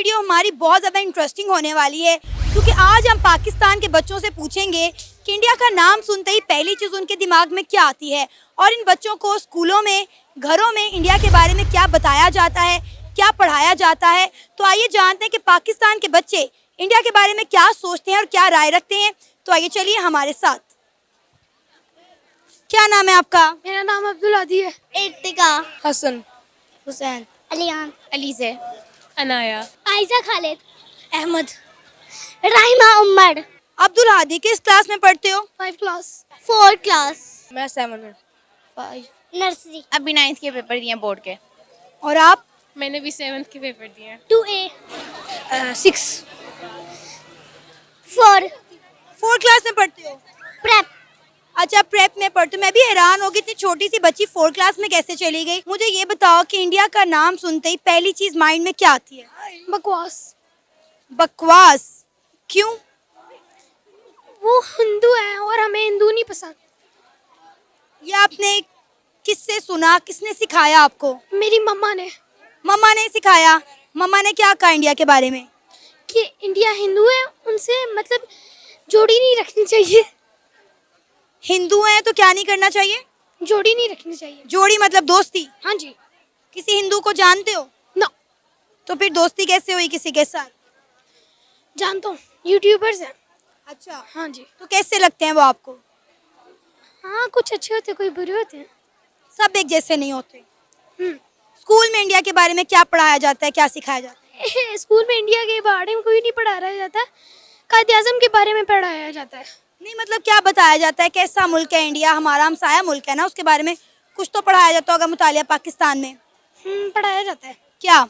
Video हमारी बहुत ज़्यादा इंटरेस्टिंग होने वाली है क्योंकि आज हम पाकिस्तान के बच्चों से पूछेंगे कि इंडिया का नाम सुनते ही पहली चीज़ उनके दिमाग में क्या आती है और इन बच्चों को स्कूलों में, घरों में इंडिया के बारे में क्या बताया जाता है, क्या पढ़ाया जाता है। तो आइए जानते हैं कि पाकिस्तान के बच्चे इंडिया के बारे में क्या सोचते हैं और क्या राय रखते हैं। तो आइए चलिए हमारे साथ। क्या नाम है आपका? मेरा नाम अब्दुल आदि है। इर्तिका, हसन, हुसैन, अलियान, अलीज़े, अनाया, आयशा खालिद, अहमद, राहिमा उमर। अब्दुल हादी किस क्लास में पढ़ते हो? 5 क्लास। 4 क्लास, मैं 7 में। 5। नर्सरी। अभी 9th के पेपर दिए बोर्ड के। और आप? मैंने भी 7th के पेपर दिए हैं। 2A, 6। 4 4 क्लास में पढ़ते हो? प्रेप। अच्छा, प्रेप में पढ़ते हो। मैं भी हैरान होगी इतनी छोटी सी बच्ची 4 क्लास में कैसे चली गई। मुझे ये बताओ कि इंडिया का नाम सुनते ही पहली चीज माइंड में क्या आती है? बकवास। बकवास। क्यों? वो हिंदू है और हमें हिंदू नहीं पसंद। ये आपने किससे सुना, किसने सिखाया आपको? मेरी मम्मा ने मम्मा ने सिखाया। मम्मा ने क्या कहा इंडिया के बारे में? कि इंडिया हिंदू है, उनसे मतलब जोड़ी नहीं रखनी चाहिए। हिंदू हैं तो क्या नहीं करना चाहिए? जोड़ी नहीं रखनी चाहिए। जोड़ी मतलब दोस्ती। हाँ जी। किसी हिंदू को जानते हो? ना, तो फिर दोस्ती कैसे हुई किसी के साथ? जानता हूँ, यूट्यूबर्स हैं। अच्छा, हाँ जी। तो कैसे लगते हैं वो आपको? हाँ, कुछ अच्छे होते, कोई बुरे होते हैं। सब एक जैसे नहीं होते। हम्म। स्कूल में इंडिया के बारे में क्या पढ़ाया जाता है, क्या सिखाया जाता है? स्कूल में इंडिया के बारे में कोई नहीं पढ़ाया जाता, कायद आज़म के बारे में पढ़ाया जाता है। नहीं मतलब क्या बताया जाता है, कैसा मुल्क है इंडिया? हमारा हमसाया मुल्क है ना, उसके बारे में कुछ तो पढ़ाया जाता होगा मुतालिया पाकिस्तान में। पढ़ाया जाता है क्या?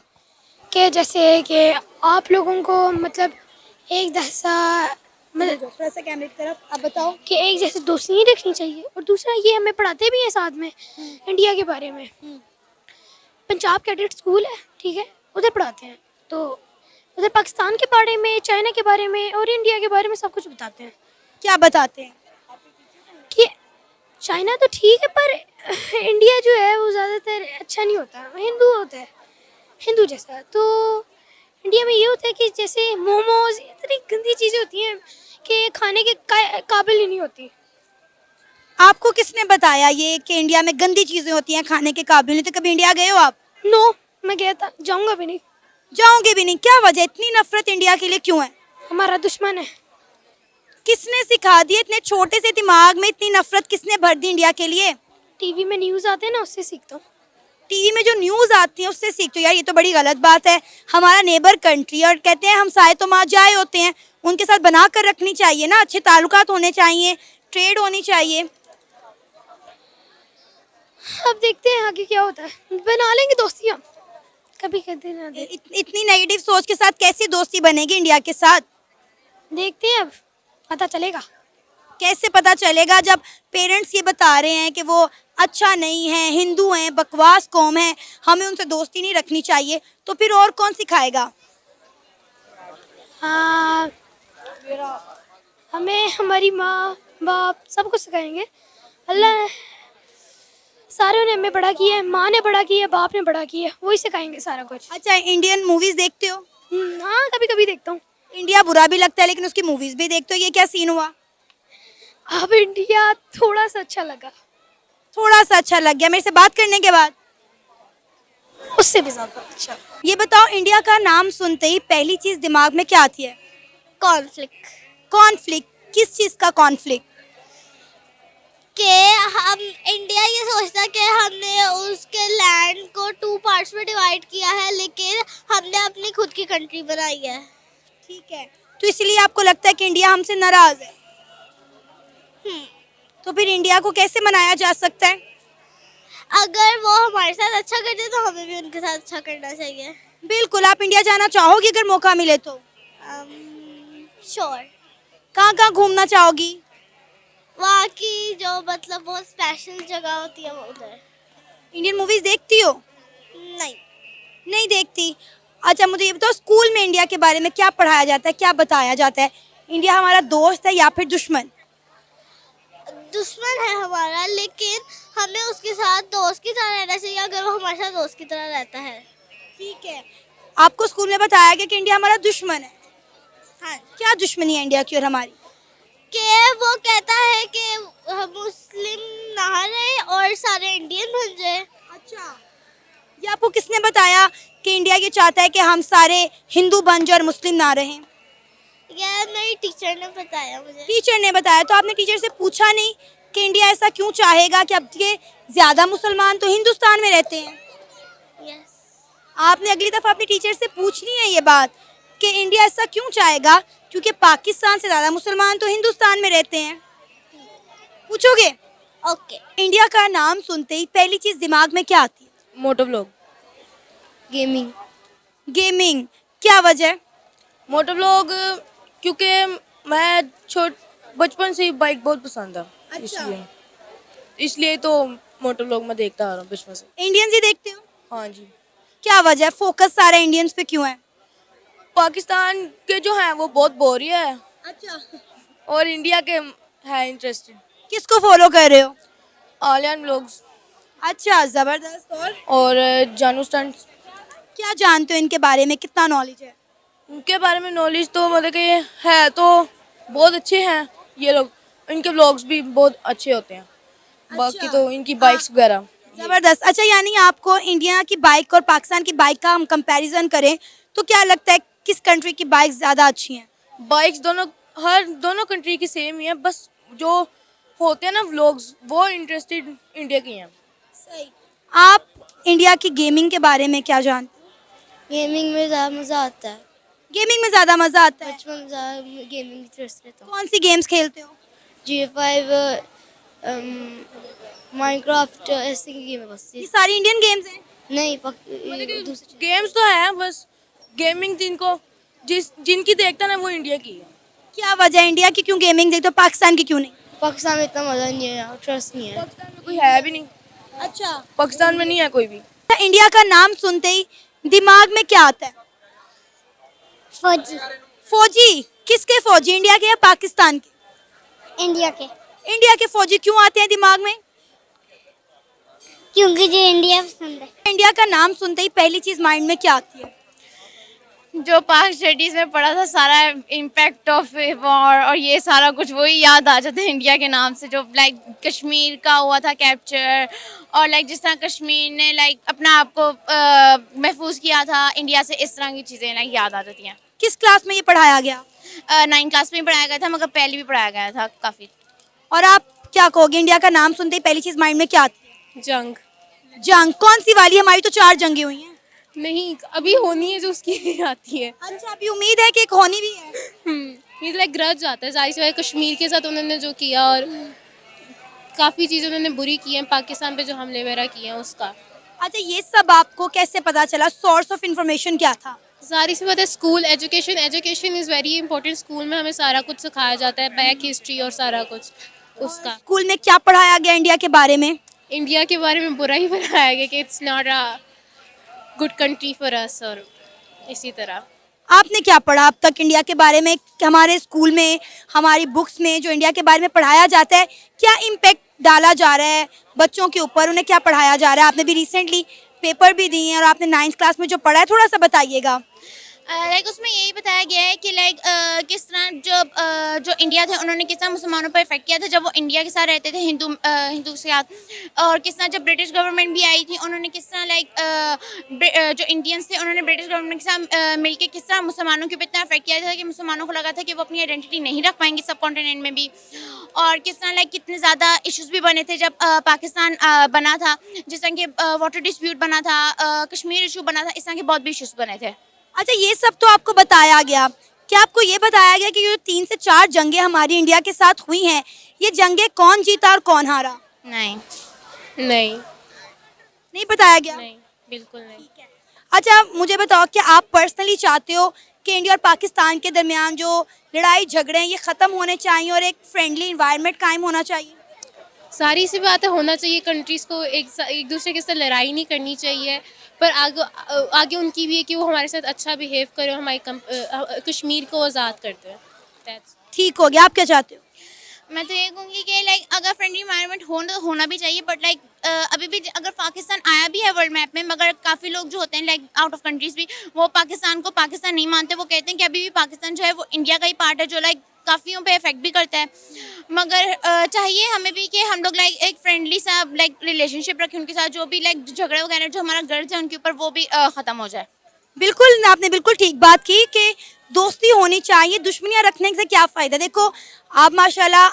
कि जैसे कि आप लोगों को मतलब एक जैसा मतलब थोड़ा सा कैमरे की तरफ आप बताओ। कि एक जैसे दोस्ती नहीं रखनी चाहिए। और दूसरा ये हमें पढ़ाते भी हैं साथ में इंडिया के बारे में। पंजाब कैडेट स्कूल है, ठीक है, उधर पढ़ाते हैं। तो उधर पाकिस्तान के बारे में, चाइना के बारे में और इंडिया के बारे में सब कुछ बताते हैं। क्या बताते हैं? कि चाइना तो ठीक है पर इंडिया जो है वो ज़्यादातर अच्छा नहीं होता, हिंदू होता है, हिंदू जैसा। तो इंडिया में ये होता है कि जैसे मोमोज, इतनी गंदी चीज़ें होती हैं कि खाने के काबिल ही नहीं होती। आपको किसने बताया ये कि इंडिया में गंदी चीजें होती हैं, खाने के काबिल नहीं? तो कभी इंडिया गए हो आप? नो, मैं गया था, जाऊंगा भी नहीं। जाओगे भी नहीं? क्या वजह, इतनी नफरत इंडिया के लिए क्यों है? हमारा दुश्मन है। किसने सिखा दी? इतने छोटे से दिमाग में इतनी नफरत किसने भर दी इंडिया के लिए? टीवी में न्यूज़ आते हैं ना, उससे सीखता हूँ। टीवी में जो न्यूज़ आती है उससे सीखते हो? यार ये तो बड़ी गलत बात है। हमारा नेबर कंट्री और कहते हैं हमसाए तो माँ जाए होते हैं, उनके साथ बना कर रखनी चाहिए ना, अच्छे ताल्लुकात होने चाहिए, ट्रेड होनी चाहिए। अब देखते हैं आगे क्या होता है, बना लेंगे दोस्तियाँ कभी कहते ना दे। इतनी नेगेटिव सोच के साथ कैसी दोस्ती बनेगी इंडिया के साथ? देखते हैं, अब पता चलेगा। कैसे पता चलेगा जब पेरेंट्स ये बता रहे हैं कि वो अच्छा नहीं है, हिंदू हैं, बकवास कौम है, हमें उनसे दोस्ती नहीं रखनी चाहिए? तो फिर और कौन सिखाएगा? हाँ, हमें हमारी माँ बाप सब कुछ सिखाएंगे। अल्लाह सारे ने हमें बड़ा किया है, माँ ने बड़ा किया है, बाप ने बड़ा किया है, वही सिखाएंगे सारा कुछ। अच्छा, इंडियन मूवीज देखते हो? हाँ, कभी कभी देखता हूँ। इंडिया बुरा भी लगता है लेकिन उसकी मूवीज भी देखते हो, ये क्या सीन हुआ? अब इंडिया थोड़ा सा अच्छा लगा। थोड़ा सा अच्छा लग गया मेरे से बात करने के बाद? उससे भी ज़्यादा अच्छा। ये बताओ इंडिया का नाम सुनते ही पहली चीज दिमाग में क्या आती है? कॉन्फ्लिक्ट। कॉन्फ्लिक्ट। किस चीज का कॉन्फ्लिक्ट? के हम इंडिया ये सोचता है कि हमने उसके लैंड को 2 पार्ट्स में डिवाइड किया है, लेकिन हमने अपनी खुद की कंट्री बनाई है। ठीक है, तो इसलिए आपको लगता है कि इंडिया हमसे नाराज है? तो फिर इंडिया को कैसे मनाया जा सकता है? अगर वो हमारे साथ अच्छा करते तो हमें भी उनके साथ अच्छा करना चाहिए। बिल्कुल। आप इंडिया जाना चाहोगी अगर मौका मिले तो? श्योर। कहाँ कहाँ घूमना चाहोगी? वहाँ की जो मतलब बहुत स्पेशल जगह होती है वो उधर। इंडियन मूवीज देखती हो? नहीं, नहीं देखती। अच्छा मुझे ये बताओ स्कूल में इंडिया के बारे में क्या पढ़ाया जाता है, क्या बताया जाता है? इंडिया हमारा दोस्त है या फिर दुश्मन? दुश्मन है हमारा, लेकिन हमें उसके साथ दोस्त की तरह रहना चाहिए अगर वो हमारे साथ दोस्त की तरह रहता है। ठीक है, आपको स्कूल में बताया गया कि इंडिया हमारा दुश्मन है। हाँ, क्या दुश्मनी है इंडिया की और हमारी? कि वो कहता है कि मुस्लिम ना रहे और सारे इंडियन बन जाए। अच्छा, ये आपको किसने बताया कि इंडिया ये चाहता है कि हम सारे हिंदू बन जाए और मुस्लिम ना रहें? ये मेरी टीचर ने बताया मुझे। टीचर ने बताया। तो आपने टीचर से पूछा नहीं कि इंडिया ऐसा क्यों चाहेगा कि अब के ज्यादा मुसलमान तो हिंदुस्तान में रहते हैं? यस। आपने अगली दफा अपनी टीचर से पूछनी है ये बात कि इंडिया ऐसा क्यों चाहेगा क्योंकि पाकिस्तान से ज्यादा मुसलमान तो हिंदुस्तान में रहते हैं। पूछोगे? ओके। इंडिया का नाम सुनते ही पहली चीज दिमाग में क्या आती है? Moto vlog. गेमिंग। गेमिंग। क्या वजह? मोटो व्लॉग क्योंकि मैं बचपन से ही बाइक बहुत पसंद है। अच्छा। इसलिए तो मोटो व्लॉग मैं देखता आ रहा हूँ बचपन से। इंडियंस ही देखते हो? हाँ जी। क्या वजह? फोकस सारा इंडियंस पे क्यों है? पाकिस्तान के जो हैं वो बहुत बोरिया है अच्छा। और इंडिया के है इंटरेस्टेड। किसको फॉलो कर रहे हो? आलियान व्लॉग्स अच्छा, जबरदस्त। और और जानू स्टंट। क्या जानते हो इनके बारे में? कितना नॉलेज है? उनके बारे में नॉलेज तो मतलब कि है तो बहुत अच्छे हैं ये लोग। इनके व्लॉग्स भी बहुत अच्छे होते हैं। बाकी तो इनकी बाइक्स वगैरह। जबरदस्त। अच्छा, यानी आपको इंडिया की बाइक और पाकिस्तान की बाइक का हम कंपैरिजन करें तो क्या लगता है किस कंट्री की बाइक ज्यादा अच्छी हैं? बाइक्स दोनों कंट्री की सेम ही है, बस जो होते हैं ना व्लॉग्स वो इंटरेस्टेड इंडिया की हैं। सही। आप इंडिया की गेमिंग के बारे में क्या जानते हो? गेमिंग में ज़्यादा मज़ा आता है। गेमिंग में ज्यादा मजा आता है। बचपन में ज़्यादा गेमिंग इंटरेस्ट रहता हूँ। कौन सी गेम्स खेलते हो? GTA 5, माइनक्राफ्ट, ऐसे की गेम है बस। ये सारी इंडियन गेम्स हैं। नहीं दूसरी गेम्स तो है, बस गेमिंग जिनकी देखता ना वो इंडिया की है। क्या वजह है? इंडिया की क्यों गेमिंग देखते हो, पाकिस्तान की क्यों नहीं? पाकिस्तान में इतना मज़ा नहीं है, ट्रस्ट नहीं है। पाकिस्तान में कोई है भी नहीं। अच्छा। पाकिस्तान में नहीं है कोई भी। इंडिया का नाम सुनते ही दिमाग में क्या आता है? फौजी। फौजी। किसके फौजी? इंडिया के या पाकिस्तान के? इंडिया के। इंडिया के फौजी क्यों आते हैं दिमाग में? क्योंकि जो इंडिया पसंद है। इंडिया का नाम सुनते ही पहली चीज माइंड में क्या आती है? जो पाक स्टडीज में पढ़ा था सारा इम्पैक्ट ऑफ वॉर और ये सारा कुछ वही याद आ जाता है इंडिया के नाम से। जो लाइक कश्मीर का हुआ था कैप्चर और लाइक जिस तरह कश्मीर ने लाइक अपना आप को महफूज किया था इंडिया से, इस तरह की चीज़ें लाइक याद आ जाती हैं। किस क्लास में ये पढ़ाया गया? 9th क्लास में ही पढ़ाया गया था, मगर पहले भी पढ़ाया गया था काफ़ी। और आप क्या कहोगे, इंडिया का नाम सुनते ही पहली चीज माइंड में क्या आती है? जंग। जंग। कौन सी वाली? हमारी तो 4 जंगें हुई हैं। नहीं, अभी होनी है जो उसकी आती है। अच्छा, अभी उम्मीद है कि एक होनी भी है। ये लाइक ग्रज आता है जाहिर सी बात है, कश्मीर के साथ उन्होंने जो किया और काफ़ी चीज़ें उन्होंने बुरी की हैं, पाकिस्तान पे जो हमले वगैरह किए हैं उसका। अच्छा, ये सब आपको कैसे पता चला? सोर्स ऑफ इंफॉर्मेशन क्या था? जाहिर सी बात है school education is very important. School में हमें सारा कुछ सिखाया जाता है, बैक हिस्ट्री और सारा कुछ उसका। स्कूल में क्या पढ़ाया गया इंडिया के बारे में? इंडिया के बारे में बुरा ही बनाया गया कि it's not a good country for us और इसी तरह। आपने क्या पढ़ा अब तक इंडिया के बारे में? हमारे स्कूल में, हमारी बुक्स में जो इंडिया के बारे में पढ़ाया जाता है, क्या इम्पेक्ट डाला जा रहा है बच्चों के ऊपर? उन्हें क्या पढ़ाया जा रहा है? आपने भी रिसेंटली पेपर भी दिए हैं और आपने 9th क्लास में जो पढ़ा है थोड़ा सा बताइएगा। लाइक उसमें यही बताया गया है कि लाइक किस तरह जो इंडिया थे उन्होंने किस तरह मुसलमानों पर इफेक्ट किया था जब वो इंडिया के साथ रहते थे, हिंदू के साथ। और किस तरह जब ब्रिटिश गवर्नमेंट भी आई थी उन्होंने किस तरह लाइक जो इंडियंस थे उन्होंने ब्रिटिश गवर्नमेंट के साथ मिलकर किस तरह मुसलमानों के ऊपर इतना इफेक्ट किया था कि मुसलमानों को लगा था कि वो अपनी आइडेंटिटी नहीं रख पाएंगे सब कॉन्टिनेंट में भी। और किस तरह लाइक कितने ज़्यादा इश्यूज़ भी बने थे जब पाकिस्तान बना था, जिस तरह के वाटर डिस्प्यूट बना था, कश्मीर इशू बना था, इस तरह के बहुत भी इश्यूज़ बने थे। अच्छा, ये सब तो आपको बताया गया। क्या आपको ये बताया गया कि जो 3 से 4 जंगें हमारी इंडिया के साथ हुई हैं, ये जंगें कौन जीता और कौन हारा? नहीं। नहीं बताया गया? नहीं, बिल्कुल नहीं। अच्छा, मुझे बताओ कि आप पर्सनली चाहते हो कि इंडिया और पाकिस्तान के दरमियान जो लड़ाई झगड़े हैं ये ख़त्म होने चाहिए और एक फ्रेंडली इन्वायरमेंट कायम होना चाहिए? सारी सी बातें होना चाहिए। कंट्रीज़ को एक दूसरे के साथ लड़ाई नहीं करनी चाहिए, पर आगे उनकी भी है कि वो हमारे साथ अच्छा बिहेव करे और हमारी कश्मीर को आज़ाद कर दें। ठीक हो गया। आप क्या चाहते हो? मैं तो ये कहूँगी कि लाइक अगर फ्रेंडली इन्वायरमेंट होना भी चाहिए, बट लाइक अभी भी अगर पाकिस्तान आया भी है वर्ल्ड मैप में, मगर काफ़ी लोग जो होते हैं लाइक आउट ऑफ कंट्रीज भी, वो पाकिस्तान को पाकिस्तान नहीं मानते। वो कहते हैं कि अभी भी पाकिस्तान जो है वो इंडिया का ही पार्ट है, जो लाइक काफ़ियों पे इफेक्ट भी करता है। मगर चाहिए हमें भी कि हम लोग लाइक एक फ्रेंडली सा लाइक रिलेशनशिप रखें उनके साथ, जो भी लाइक झगड़े वगैरह जो हमारा गर्ज है उनके ऊपर, वो भी ख़त्म हो जाए। बिल्कुल, आपने बिल्कुल ठीक बात की कि दोस्ती होनी चाहिए, दुश्मनियाँ रखने से क्या फ़ायदा। देखो आप माशाल्लाह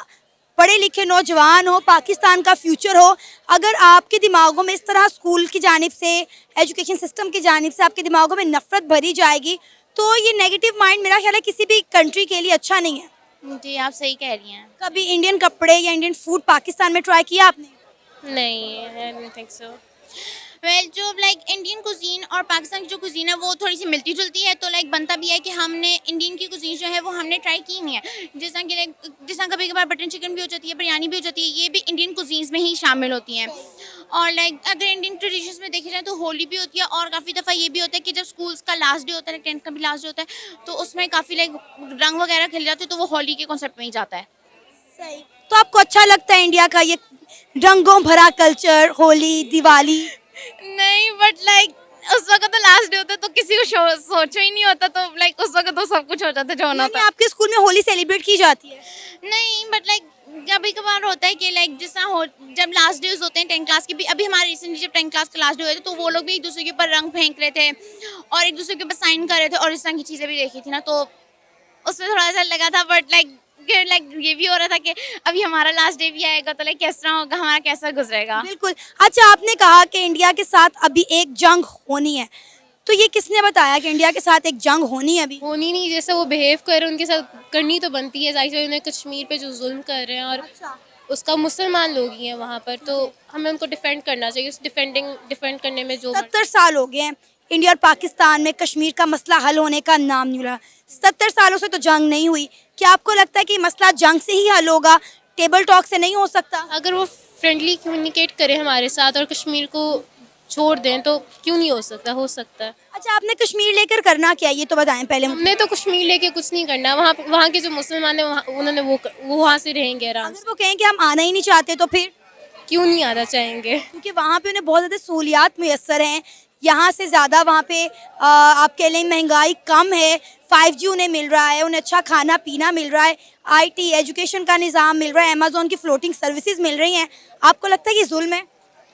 पढ़े लिखे नौजवान हो, पाकिस्तान का फ्यूचर हो, अगर आपके दिमागों में इस तरह स्कूल की जानिब से, एजुकेशन सिस्टम की जानिब से आपके दिमागों में नफ़रत भरी जाएगी, तो ये नेगेटिव माइंड मेरा ख्याल है किसी भी कंट्री के लिए अच्छा नहीं है। जी, आप सही कह रही हैं। कभी इंडियन कपड़े या इंडियन फूड पाकिस्तान में ट्राई किया आपने? नहीं, I don't think so. Well जो लाइक इंडियन कुजीन और पाकिस्तान की जो कुजीन है वो थोड़ी सी मिलती जुलती है, तो लाइक बनता भी है कि हमने इंडियन की कुजीन जो है वो हमने ट्राई की नहीं है। जैसा कि लाइक जैसा कभी कभार बटन चिकन भी हो जाती है, बिरयानी भी हो जाती है, ये भी इंडियन कुजीन्स में ही शामिल होती हैं। और लाइक अगर इंडियन ट्रेडिशंस में देखी जाए तो होली भी होती है, और काफ़ी दफ़ा ये भी होता है कि जब स्कूल्स का लास्ट डे होता है, 10th का भी लास्ट डे होता है, तो उसमें काफ़ी लाइक रंग वगैरह खेले जाते हैं, तो वो होली के कॉन्सेप्ट में ही जाता है। सही। तो आपको अच्छा लगता है इंडिया का ये रंगों भरा कल्चर, होली, दिवाली? नहीं, बट लाइक उस वक्त तो लास्ट डे होता है, तो किसी को सोचो ही नहीं होता, तो लाइक उस वक्त तो सब कुछ हो जाता है जो होना यानी होता है। आपके स्कूल में होली सेलिब्रेट की जाती है? नहीं, बट लाइक कभी कभार होता है कि लाइक जैसा हो, जब लास्ट डेज होते हैं 10th क्लास के भी, अभी हमारे रिसेंटली जब 10th क्लास का लास्ट डे हुए थे, तो वो लोग भी एक दूसरे के ऊपर रंग फेंक रहे थे और एक दूसरे के ऊपर साइन कर रहे थे, और इस तरह की चीज़ें भी देखी थी ना, तो उसमें थोड़ा सा लगा था। बट लाइक ये भी हो रहा था कि अभी हमारा लास्ट डे भी आएगा, तो लाइक कैसा होगा, हमारा कैसा गुजरेगा। बिल्कुल। अच्छा, आपने कहा कि इंडिया के साथ अभी एक जंग होनी है, तो ये किसने बताया कि इंडिया के साथ एक जंग होनी है अभी? होनी नहीं, जैसे वो बिहेव कर रहे हैं उनके साथ करनी तो बनती है, जाहिर है उन्हें कश्मीर पे जो जुल्म कर रहे हैं, और उसका मुसलमान लोग ही हैं वहाँ पर, तो हमें उनको डिफेंड करना चाहिए। उस डिफेंड करने में जो 70 साल हो गए हैं इंडिया और पाकिस्तान में, कश्मीर का मसला हल होने का नाम नहीं रहा। 70 सालों से तो जंग नहीं हुई। क्या आपको लगता है कि मसला जंग से ही हल होगा, टेबल टॉक से नहीं हो सकता? अगर वो फ्रेंडली कम्युनिकेट करें हमारे साथ और कश्मीर को छोड़ दें तो क्यों नहीं हो सकता, हो सकता है। अच्छा, आपने कश्मीर लेकर करना क्या, ये तो बताएं पहले मुझे। हमने तो कश्मीर लेके कुछ नहीं करना, वहाँ के जो मुसलमान हैं उन्होंने वो वहाँ से रहेंगे आराम से। अगर वो कहें कि हम आना ही नहीं चाहते तो फिर? क्यों नहीं आना चाहेंगे? क्योंकि वहाँ पे उन्हें बहुत ज़्यादा सहूलियात मुयस्सर हैं, यहाँ से ज़्यादा वहाँ पे आप कह लें महंगाई कम है, 5G उन्हें मिल रहा है, उन्हें अच्छा खाना पीना मिल रहा है, IT एजुकेशन का निज़ाम मिल रहा है, अमेज़ॉन की फ्लोटिंग सर्विसेज मिल रही हैं। आपको लगता है कि जुल्म है?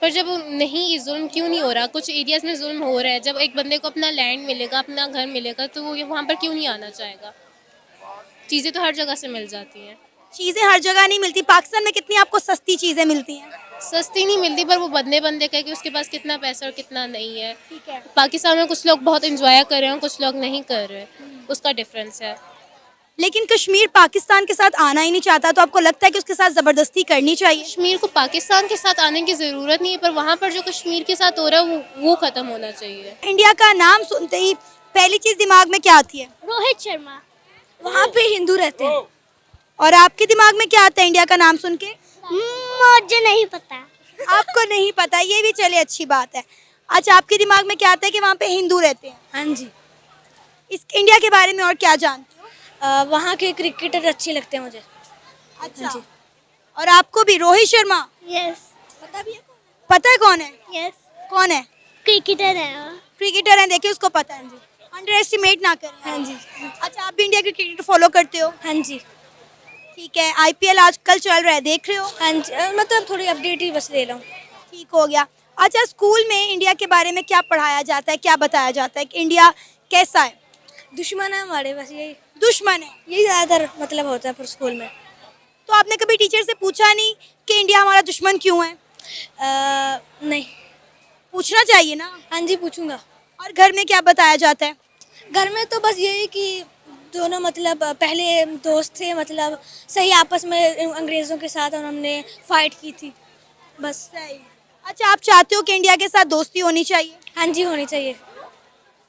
पर जब नहीं, ये जुल्म क्यों नहीं हो रहा? कुछ एरियाज में जुल्म हो रहा है। जब एक बंदे को अपना लैंड मिलेगा, अपना घर मिलेगा, तो वो वहाँ पर क्यों नहीं आना चाहेगा? चीज़ें तो हर जगह से मिल जाती हैं। चीज़ें हर जगह नहीं मिलती। पाकिस्तान में कितनी आपको सस्ती चीज़ें मिलती हैं? सस्ती नहीं मिलती, पर वो बंदे का है कि उसके पास कितना पैसा और कितना नहीं है। ठीक है। पाकिस्तान में कुछ लोग बहुत इंजॉय कर रहे हैं, कुछ लोग नहीं कर रहे, उसका डिफरेंस है। लेकिन कश्मीर पाकिस्तान के साथ आना ही नहीं चाहता, तो आपको लगता है कि उसके साथ ज़बरदस्ती करनी चाहिए? कश्मीर को पाकिस्तान के साथ आने की ज़रूरत नहीं है, पर वहाँ पर जो कश्मीर के साथ हो रहा है वो ख़त्म होना चाहिए। इंडिया का नाम सुनते ही पहली चीज़ दिमाग में क्या आती है? रोहित शर्मा। वहाँ पे हिंदू रहते हैं। और आपके दिमाग में क्या आता है इंडिया का नाम सुन के? मुझे नहीं पता। आपको नहीं पता, ये भी चले अच्छी बात है। अच्छा, आपके दिमाग में क्या आता है कि वहाँ पे हिंदू रहते हैं? हाँ जी। इस इंडिया के बारे में और क्या जानते हो? वहाँ के क्रिकेटर अच्छे लगते हैं मुझे। अच्छा जी। और आपको भी? रोहित शर्मा यस पता भी है? पता है कौन है? यस कौन है? क्रिकेटर है। क्रिकेटर है, देखिए उसको पता है जी। अंडर एस्टिमेट ना करें। हाँ जी। अच्छा, आप भी इंडिया के क्रिकेट फॉलो करते हो? हाँ जी। ठीक है। IPL आजकल चल रहा है, देख रहे हो? हाँ जी, मतलब थोड़ी अपडेट ही बस ले रहा हूँ। ठीक हो गया। अच्छा, स्कूल में इंडिया के बारे में क्या पढ़ाया जाता है, क्या बताया जाता है कि इंडिया कैसा है? दुश्मन है हमारे, बस यही दुश्मन है। यही ज़्यादातर मतलब होता है पर स्कूल में। तो आपने कभी टीचर से पूछा नहीं कि इंडिया हमारा दुश्मन क्यों है? नहीं। पूछना चाहिए ना। हाँ जी, पूछूंगा। और घर में क्या बताया जाता है? घर में तो बस यही कि दोनों मतलब पहले दोस्त थे, मतलब सही आपस में अंग्रेज़ों के साथ, और हमने फाइट की थी बस। सही। अच्छा, आप चाहते हो कि इंडिया के साथ दोस्ती होनी चाहिए? हाँ जी, होनी चाहिए।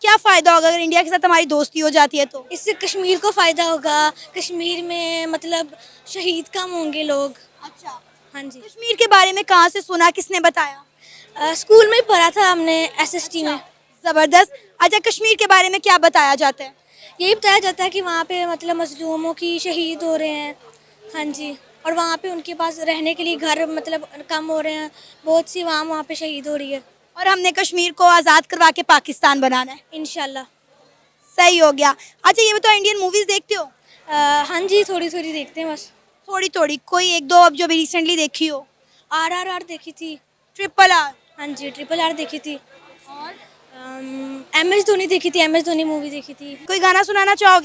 क्या फ़ायदा होगा अगर इंडिया के साथ हमारी दोस्ती हो जाती है तो? इससे कश्मीर को फ़ायदा होगा। कश्मीर में मतलब शहीद कम होंगे लोग। अच्छा। हाँ जी। कश्मीर के बारे में कहाँ से सुना, किसने बताया? स्कूल में ही पढ़ा था हमने, SST में। ज़बरदस्त। अच्छा, कश्मीर के बारे में क्या बताया जाता है? यही बताया जाता है कि वहाँ पे मतलब मजलूमों की शहीद हो रहे हैं। हाँ जी। और वहाँ पे उनके पास रहने के लिए घर मतलब कम हो रहे हैं, बहुत सी वहाँ पे शहीद हो रही है। और हमने कश्मीर को आज़ाद करवा के पाकिस्तान बनाना है। इंशाल्लाह। सही हो गया। अच्छा ये बताओ, इंडियन मूवीज़ देखते हो? हाँ जी, थोड़ी थोड़ी देखते हैं बस। थोड़ी थोड़ी, कोई एक दो अब जो भी रिसेंटली देखी हो? RRR देखी थी। RRR। हाँ जी, RRR देखी थी। MS धोनी देखी थी, MS धोनी मूवी देखी थी। कोई गाना सुनाना चाहोगे?